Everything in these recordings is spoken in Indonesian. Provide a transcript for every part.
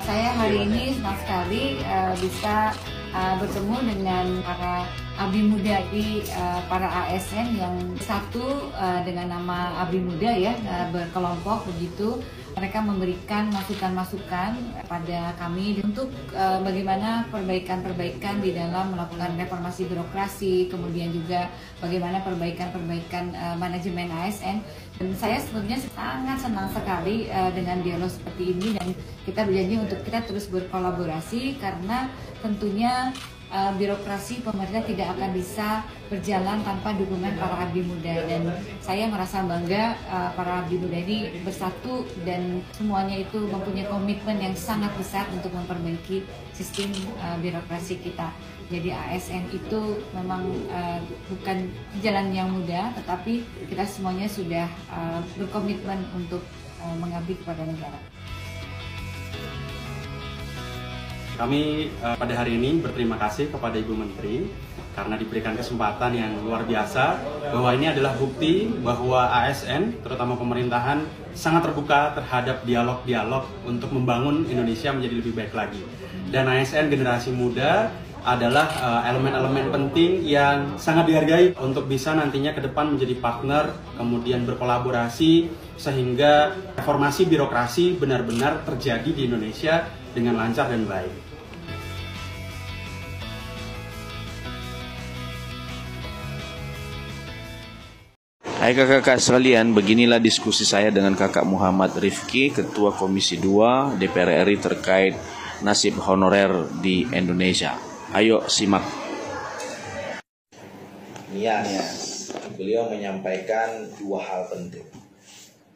Saya hari ini senang sekali bisa bertemu dengan para abdi muda di para ASN yang satu dengan nama Abdi Muda ya, berkelompok begitu. Mereka memberikan masukan-masukan pada kami untuk bagaimana perbaikan-perbaikan di dalam melakukan reformasi birokrasi, kemudian juga bagaimana perbaikan-perbaikan manajemen ASN. Dan saya sebetulnya sangat senang sekali dengan dialog seperti ini, dan kita berjanji untuk kita terus berkolaborasi karena tentunya birokrasi pemerintah tidak akan bisa berjalan tanpa dukungan para abdi muda, dan saya merasa bangga para abdi muda ini bersatu dan semuanya itu mempunyai komitmen yang sangat besar untuk memperbaiki sistem birokrasi kita. Jadi ASN itu memang bukan jalan yang mudah, tetapi kita semuanya sudah berkomitmen untuk mengabdi kepada negara. Kami pada hari ini berterima kasih kepada Ibu Menteri karena diberikan kesempatan yang luar biasa, bahwa ini adalah bukti bahwa ASN, terutama pemerintahan, sangat terbuka terhadap dialog-dialog untuk membangun Indonesia menjadi lebih baik lagi. Dan ASN generasi muda adalah elemen-elemen penting yang sangat dihargai untuk bisa nantinya ke depan menjadi partner, kemudian berkolaborasi, sehingga reformasi birokrasi benar-benar terjadi di Indonesia dengan lancar dan baik. Hai kakak-kakak sekalian, beginilah diskusi saya dengan kakak Muhammad Rifki, Ketua Komisi 2 DPR RI terkait nasib honorer di Indonesia. Ayo simak. Nias, beliau menyampaikan dua hal penting.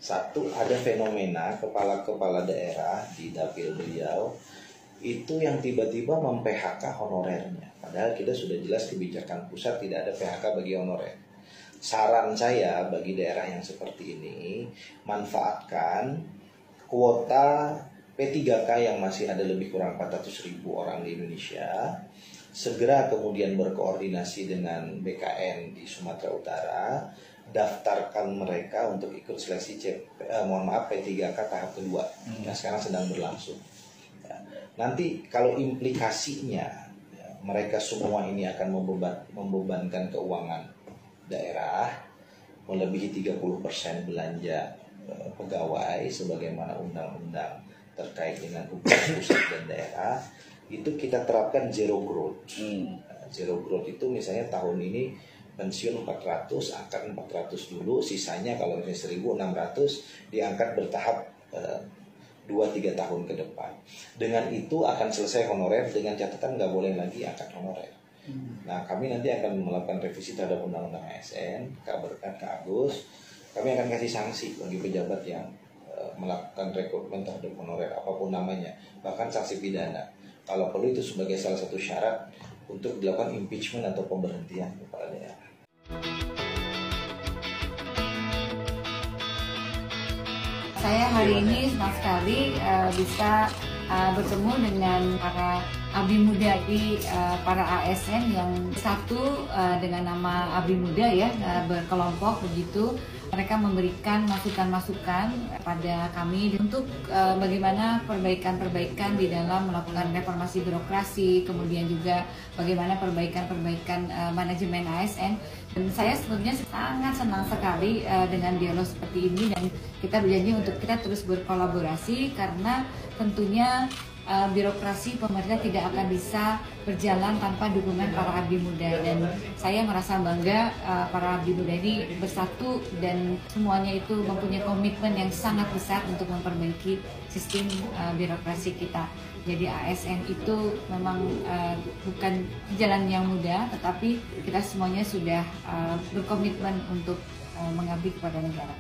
Satu, ada fenomena kepala-kepala daerah di dapil beliau itu yang tiba-tiba mem-PHK honorernya. Padahal kita sudah jelas kebijakan pusat tidak ada PHK bagi honorer. Saran saya bagi daerah yang seperti ini, manfaatkan kuota P3K yang masih ada lebih kurang 400.000 orang di Indonesia. Segera kemudian berkoordinasi dengan BKN di Sumatera Utara, daftarkan mereka untuk ikut seleksi P3K tahap kedua yang sekarang sedang berlangsung. Nanti kalau implikasinya mereka semua ini akan membebankan keuangan daerah melebihi 30% belanja pegawai sebagaimana undang-undang terkait dengan upah pusat dan daerah, itu kita terapkan zero growth. Zero growth itu misalnya tahun ini pensiun 400, angkat 400 dulu, sisanya kalau misalnya 1.600 diangkat bertahap 2-3 tahun ke depan. Dengan itu akan selesai honorer, dengan catatan nggak boleh lagi angkat honorer. Nah, kami nanti akan melakukan revisi terhadap undang-undang ASN, kabarkan ke Agus. Kami akan kasih sanksi bagi pejabat yang melakukan rekrutmen terhadap honorer apapun namanya, bahkan sanksi pidana. Kalau perlu itu sebagai salah satu syarat untuk dilakukan impeachment atau pemberhentian kepala daerah. Saya hari ini senang sekali bisa bertemu dengan para abdi muda di para ASN yang satu dengan nama Abdi Muda ya, berkelompok begitu. Mereka memberikan masukan-masukan pada kami untuk bagaimana perbaikan-perbaikan di dalam melakukan reformasi birokrasi, kemudian juga bagaimana perbaikan-perbaikan manajemen ASN. Dan saya sebetulnya sangat senang sekali dengan dialog seperti ini, dan kita berjanji untuk kita terus berkolaborasi karena tentunya birokrasi pemerintah tidak akan bisa berjalan tanpa dukungan para abdi muda, dan saya merasa bangga para abdi muda ini bersatu dan semuanya itu mempunyai komitmen yang sangat besar untuk memperbaiki sistem birokrasi kita. Jadi ASN itu memang bukan jalan yang mudah, tetapi kita semuanya sudah berkomitmen untuk mengabdi kepada negara.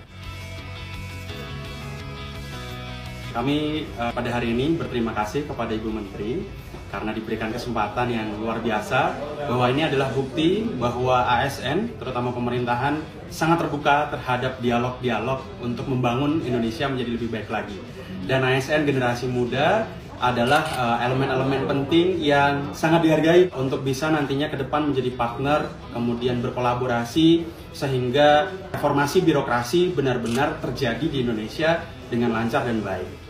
Kami pada hari ini berterima kasih kepada Ibu Menteri karena diberikan kesempatan yang luar biasa, bahwa ini adalah bukti bahwa ASN, terutama pemerintahan, sangat terbuka terhadap dialog-dialog untuk membangun Indonesia menjadi lebih baik lagi. Dan ASN generasi muda adalah elemen-elemen penting yang sangat dihargai untuk bisa nantinya ke depan menjadi partner, kemudian berkolaborasi, sehingga reformasi birokrasi benar-benar terjadi di Indonesia dengan lancar dan baik.